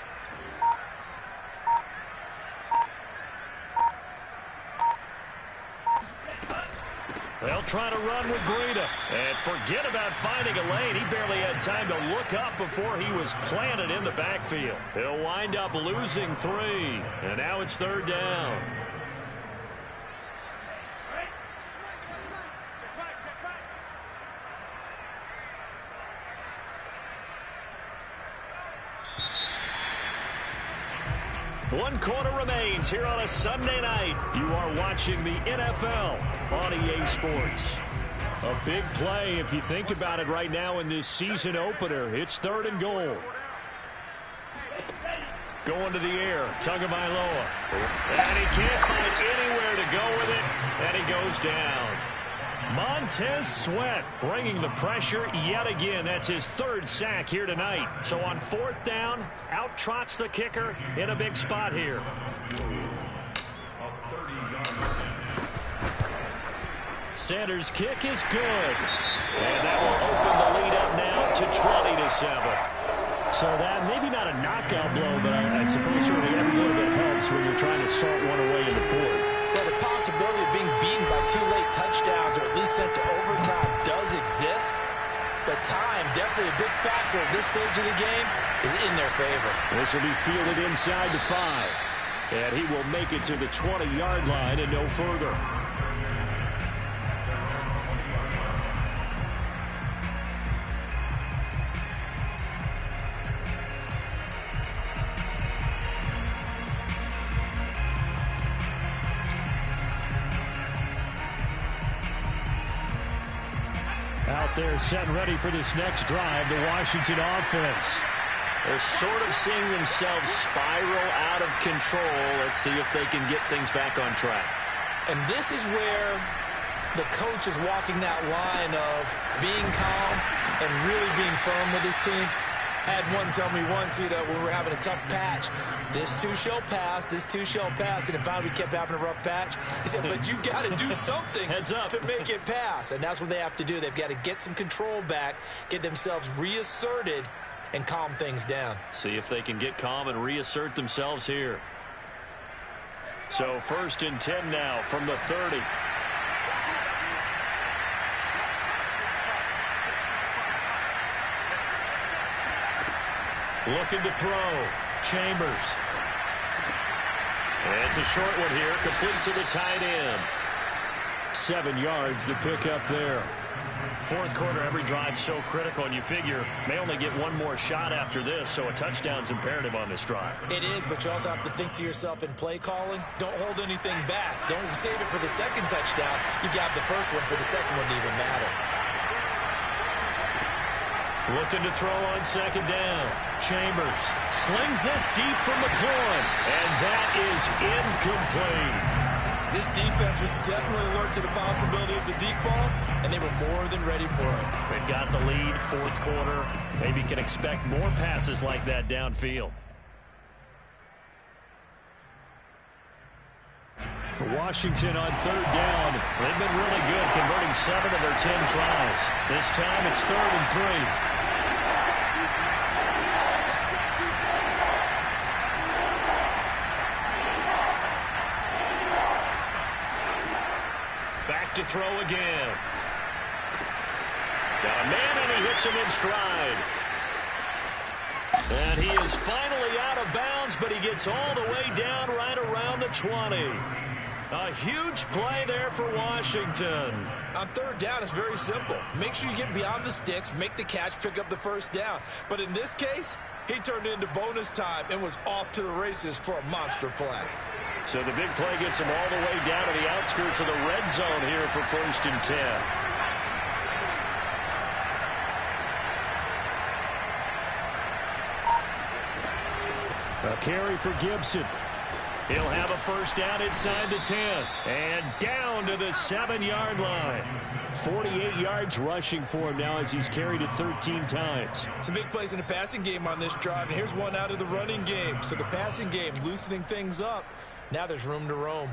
S2: They'll try to run with Greta. And forget about finding a lane. He barely had time to look up before he was planted in the backfield. He'll wind up losing 3. And now it's third down. One quarter remains here on a Sunday night. You are watching the NFL on EA Sports. A big play if you think about it right now in this season opener. It's third and goal. Going to the air, Tagovailoa. And he can't find anywhere to go with it, and he goes down. Montez Sweat bringing the pressure yet again. That's his third sack here tonight. So on fourth down, out trots the kicker in a big spot here. Sanders' kick is good. And that will open the lead up now to 20-7. So that, maybe not a knockout blow, but I suppose certainly every little bit helps when you're trying to salt one away in the fourth.
S3: Well, the possibility of being beaten by 2 late touchdowns or at least sent to overtime does exist. But time, definitely a big factor at this stage of the game, is in their favor.
S2: This will be fielded inside the 5. And he will make it to the 20-yard line and no further. Out there set and ready for this next drive, the Washington offense.
S1: They're sort of seeing themselves spiral out of control. Let's see if they can get things back on track.
S3: And this is where the coach is walking that line of being calm and really being firm with his team. Had one tell me once, when we were having a tough patch, this too shall pass, this too shall pass, and finally we kept having a rough patch. He said, but you got to do something to make it pass, and that's what they have to do. They've got to get some control back, get themselves reasserted, and calm things down.
S1: See if they can get calm and reassert themselves here.
S2: So 1st and 10 now from the 30. Looking to throw. Chambers. And it's a short one here, complete to the tight end. 7 yards to pick up there.
S1: Fourth quarter, every drive so critical, and you figure may only get one more shot after this, so a touchdown's imperative on this drive.
S3: It is, but you also have to think to yourself in play calling, don't hold anything back. Don't save it for the second touchdown. You got the first one for the second one to even matter.
S2: Looking to throw on 2nd down. Chambers slings this deep from McLaurin, and that is incomplete.
S3: This defense was definitely alert to the possibility of the deep ball, and they were more than ready for it.
S2: They've got the lead, fourth quarter. Maybe can expect more passes like that downfield. Washington on 3rd down. They've been really good converting 7 of their 10 tries. This time it's 3rd and 3. To throw again. Got a man, and he hits him in stride. And he is finally out of bounds, but he gets all the way down right around the 20. A huge play there for Washington.
S3: On 3rd down, it's very simple. Make sure you get beyond the sticks, make the catch, pick up the 1st down. But in this case, he turned it into bonus time and was off to the races for a monster play.
S2: So the big play gets him all the way down to the outskirts of the red zone here for 1st and 10. A carry for Gibson. He'll have a 1st down inside the 10. And down to the 7-yard line. 48 yards rushing for him now as he's carried it 13 times.
S3: Some big plays in the passing game on this drive, and here's one out of the running game. So the passing game loosening things up. Now there's room to roam.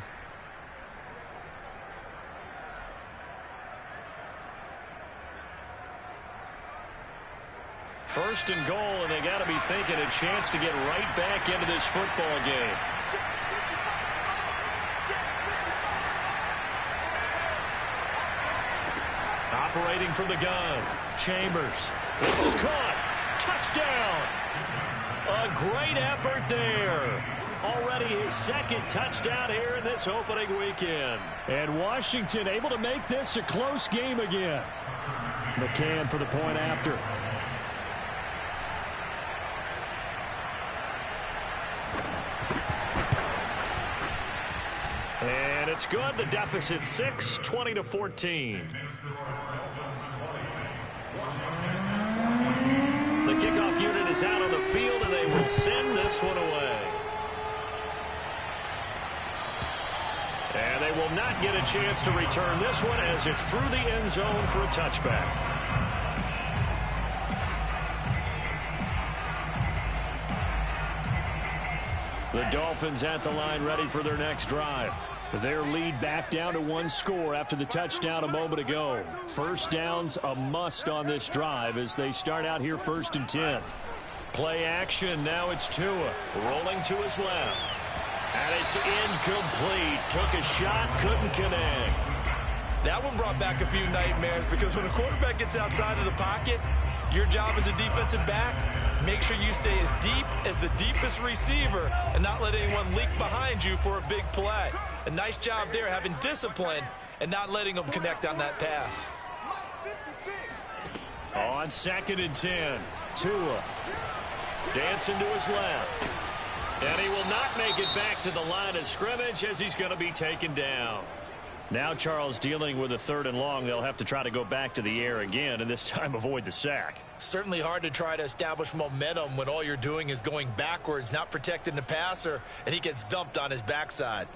S2: First and goal, and they got to be thinking a chance to get right back into this football game. Operating from the gun. Chambers. This is caught. Touchdown. A great effort there. Already his 2nd touchdown here in this opening weekend. And Washington able to make this a close game again. McCann for the point after. And it's good. The deficit 6, 20-14. The kickoff unit is out on the field, and they will send this one away. And they will
S1: not get a chance to return this one as it's through the end zone for a touchback. The Dolphins at the line ready for their next drive. Their lead back down to one score after the touchdown a moment ago. First down's a must on this drive as they start out here 1st and 10. Play action. Now it's Tua rolling to his left. And it's incomplete. Took a shot, couldn't connect.
S3: That one brought back a few nightmares because when a quarterback gets outside of the pocket, your job as a defensive back, make sure you stay as deep as the deepest receiver and not let anyone leak behind you for a big play. A nice job there having discipline and not letting them connect on that pass.
S1: On 2nd and 10, Tua dancing to his left. And he will not make it back to the line of scrimmage as he's going to be taken down. Now Charles dealing with a 3rd and long. They'll have to try to go back to the air again and this time avoid the sack.
S3: Certainly hard to try to establish momentum when all you're doing is going backwards, not protecting the passer, and he gets dumped on his backside.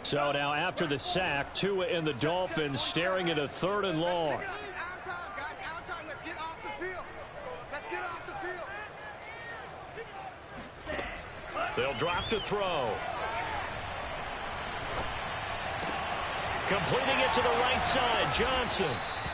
S1: So now after the sack, Tua and the Dolphins staring at a 3rd and long.
S4: Let's get off the field. Let's get off the field.
S1: They'll drop to throw. Completing it to the right side, Johnson.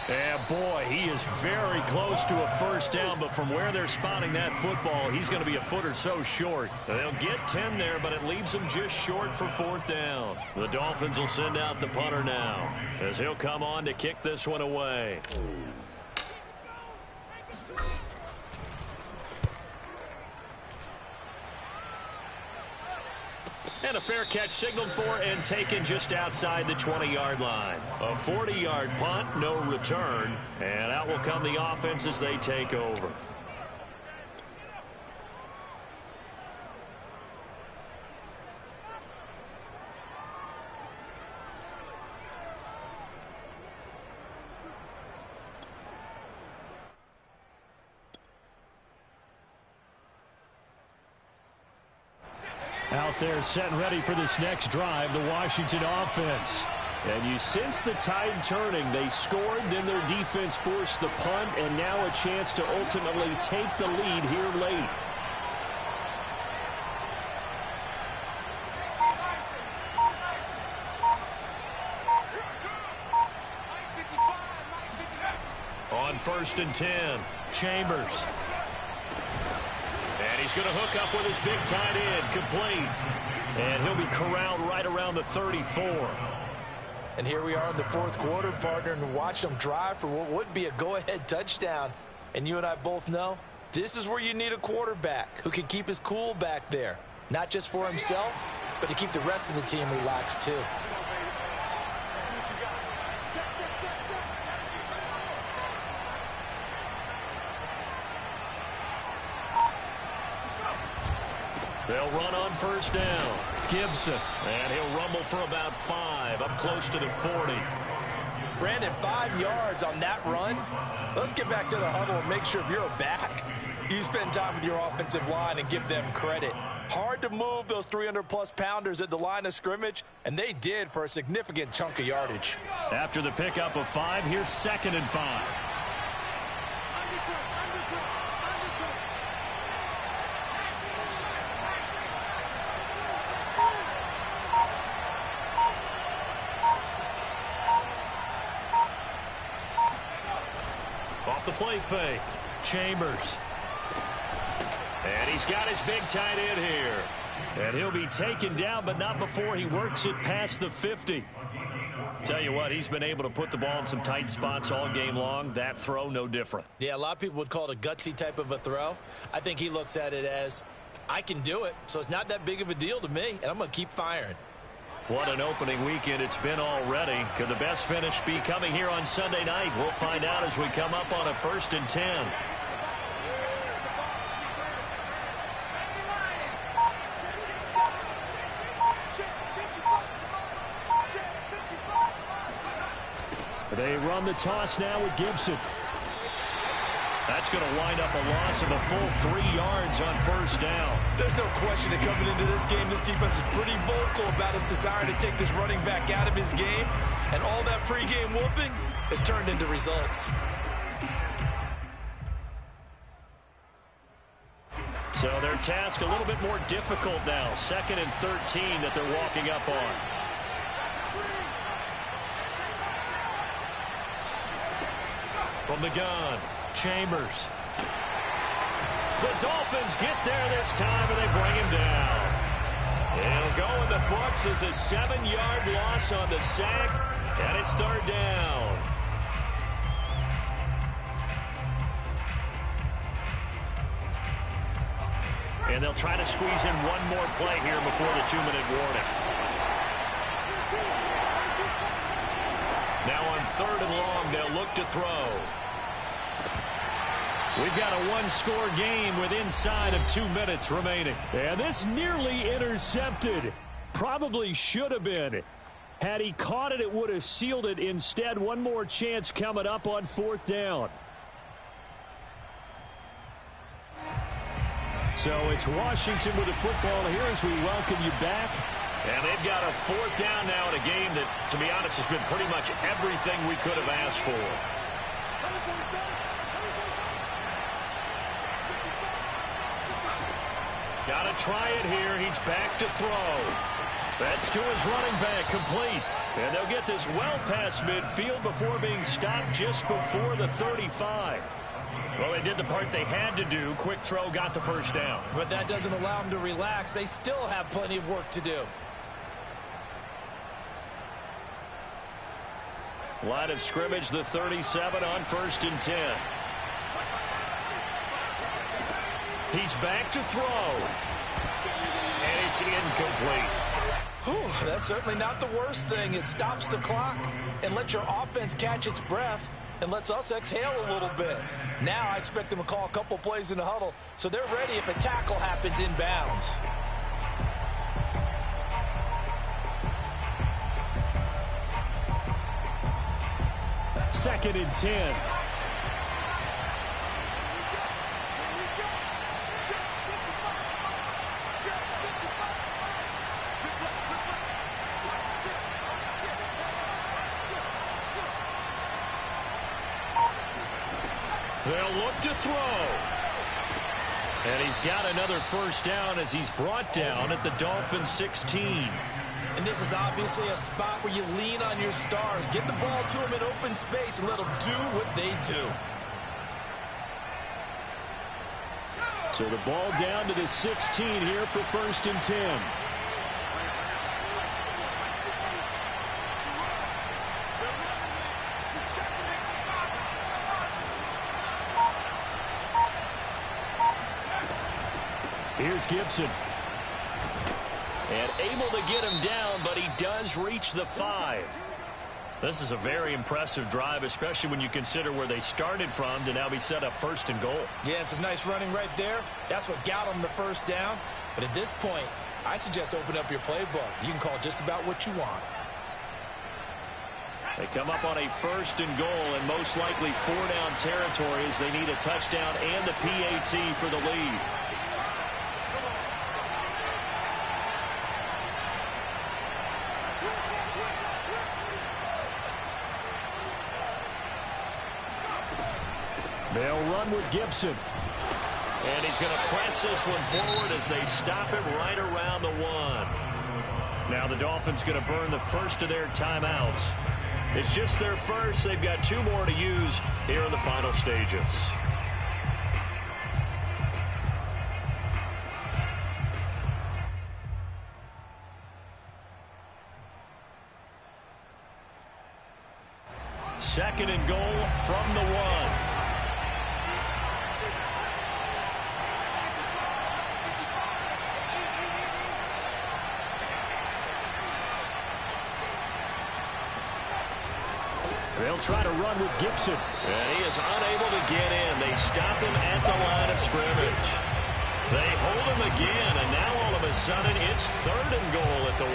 S1: And boy, he is very close to a 1st down, but from where they're spotting that football, he's going to be a foot or so short. They'll get 10 there, but it leaves them just short for 4th down. The Dolphins will send out the punter now as he'll come on to kick this one away. And a fair catch signaled for and taken just outside the 20-yard line. A 40-yard punt, no return. And out will come the offense as they take over. Out there set and ready for this next drive, the Washington offense. And you sense the tide turning. They scored, then their defense forced the punt, and now a chance to ultimately take the lead here late. On 1st and 10, Chambers. And he's going to hook up with his big tight end, complete. And he'll be corralled right around the 34.
S3: And here we are in the 4th quarter, partner, and watch them drive for what would be a go-ahead touchdown. And you and I both know this is where you need a quarterback who can keep his cool back there. Not just for himself, but to keep the rest of the team relaxed too.
S1: They'll run on 1st down. Gibson. And he'll rumble for about 5, up close to the 40.
S3: Brandon, 5 yards on that run. Let's get back to the huddle and make sure if you're a back, you spend time with your offensive line and give them credit. Hard to move those 300-plus pounders at the line of scrimmage, and they did for a significant chunk of yardage.
S1: After the pickup of 5, here's 2nd and 5. Off the play fake, Chambers. And he's got his big tight end here. And he'll be taken down, but not before he works it past the 50. Tell you what, he's been able to put the ball in some tight spots all game long. That throw, no different.
S3: Yeah, a lot of people would call it a gutsy type of a throw. I think he looks at it as, I can do it, so it's not that big of a deal to me, and I'm going to keep firing.
S1: What an opening weekend it's been already. Could the best finish be coming here on Sunday night? We'll find out as we come up on a 1st and 10. They run the toss now with Gibson. That's going to wind up a loss of a full 3 yards on first down.
S3: There's no question that coming into this game, this defense is pretty vocal about its desire to take this running back out of his game. And all that pregame whooping has turned into results.
S1: So their task a little bit more difficult now. 2nd and 13 that they're walking up on. From the gun, Chambers. The Dolphins get there this time, and they bring him down. It'll go in the books as a 7-yard loss on the sack, and it's 3rd down. And they'll try to squeeze in one more play here before the 2-minute warning. Now on 3rd and long, they'll look to throw. We've got a 1-score game with inside of 2 minutes remaining.
S2: And this nearly intercepted. Probably should have been. Had he caught it, it would have sealed it. Instead, one more chance coming up on 4th down. So it's Washington with the football here as we welcome you back.
S1: And they've got a 4th down now in a game that, to be honest, has been pretty much everything we could have asked for. Got to try it here. He's back to throw. That's to his running back, complete. And they'll get this well past midfield before being stopped just before the 35. Well, they did the part they had to do. Quick throw got the first down.
S3: But that doesn't allow them to relax. They still have plenty of work to do.
S1: Line of scrimmage, the 37 on 1st and 10. He's back to throw. And it's incomplete.
S3: Whew, that's certainly not the worst thing. It stops the clock and lets your offense catch its breath and lets us exhale a little bit. Now I expect them to call a couple plays in the huddle so they're ready if a tackle happens inbounds.
S2: Second and 10.
S1: They'll look to throw. And he's got another first down as he's brought down at the Dolphins 16.
S3: And this is obviously a spot where you lean on your stars. Get the ball to them in open space and let them do what they do.
S2: So the ball down to the 16 here for 1st and 10. Here's Gibson.
S1: And able to get him down, but he does reach the 5. This is a very impressive drive, especially when you consider where they started from to now be set up 1st and goal.
S3: Yeah, and some nice running right there. That's what got them the first down. But at this point, I suggest open up your playbook. You can call just about what you want.
S1: They come up on a 1st and goal, and most likely 4-down territory as they need a touchdown and the PAT for the lead.
S2: They'll run with Gibson.
S1: And he's going to press this one forward as they stop him right around the 1. Now the Dolphins going to burn the first of their timeouts. It's just their first. They've got 2 more to use here in the final stages. Second and goal from the 1.
S2: They'll try to run with Gibson.
S1: And he is unable to get in. They stop him at the line of scrimmage. They hold him again, and now all of a sudden it's 3rd and goal at the 1.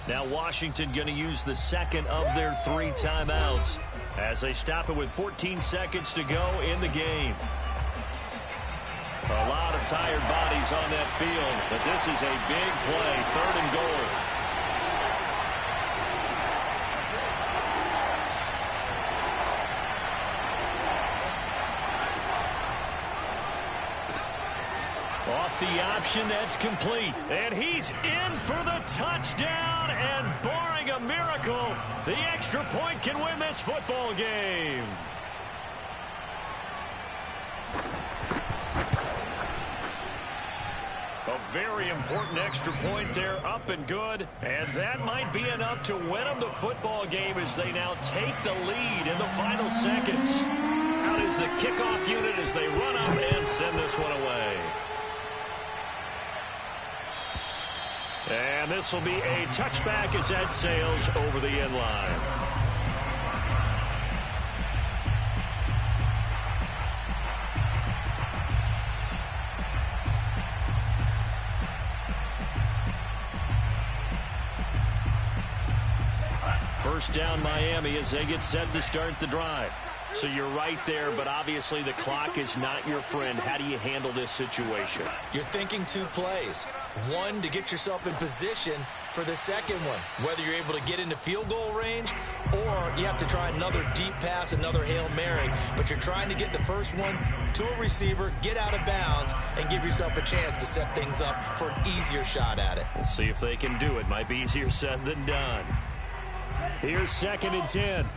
S1: Now Washington going to use the second of their 3 timeouts as they stop it with 14 seconds to go in the game. A lot of tired bodies on that field, but this is a big play, 3rd and goal. Off the option, that's complete. And he's in for the touchdown, and barring a miracle, the extra point can win this football game. A very important extra point there, up and good. And that might be enough to win them the football game as they now take the lead in the final seconds. Out is the kickoff unit as they run up and send this one away. And this will be a touchback as that sails over the end line. First down Miami as they get set to start the drive. So you're right there, but obviously the clock is not your friend. How do you handle this situation?
S3: You're thinking 2 plays. One, to get yourself in position for the second one, whether you're able to get into field goal range or you have to try another deep pass, another Hail Mary, but you're trying to get the first one to a receiver, get out of bounds, and give yourself a chance to set things up for an easier shot at it.
S1: We'll see if they can do it. Might be easier said than done.
S2: Here's 2nd and 10.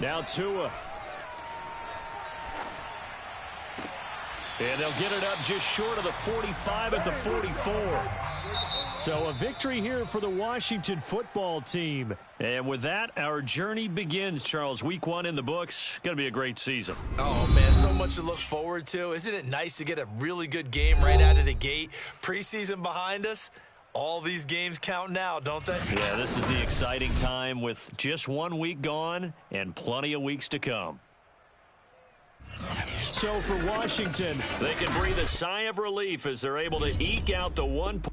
S2: Now Tua.
S1: And they'll get it up just short of the 45 at the 44.
S2: So a victory here for the Washington football team.
S1: And with that, our journey begins, Charles. Week 1 in the books. Going to be a great season.
S3: Oh, man, so much to look forward to. Isn't it nice to get a really good game right out of the gate? Preseason behind us. All these games count now, don't they?
S1: Yeah, this is the exciting time with just 1 week gone and plenty of weeks to come.
S2: So for Washington,
S1: they can breathe a sigh of relief as they're able to eke out the 1 point.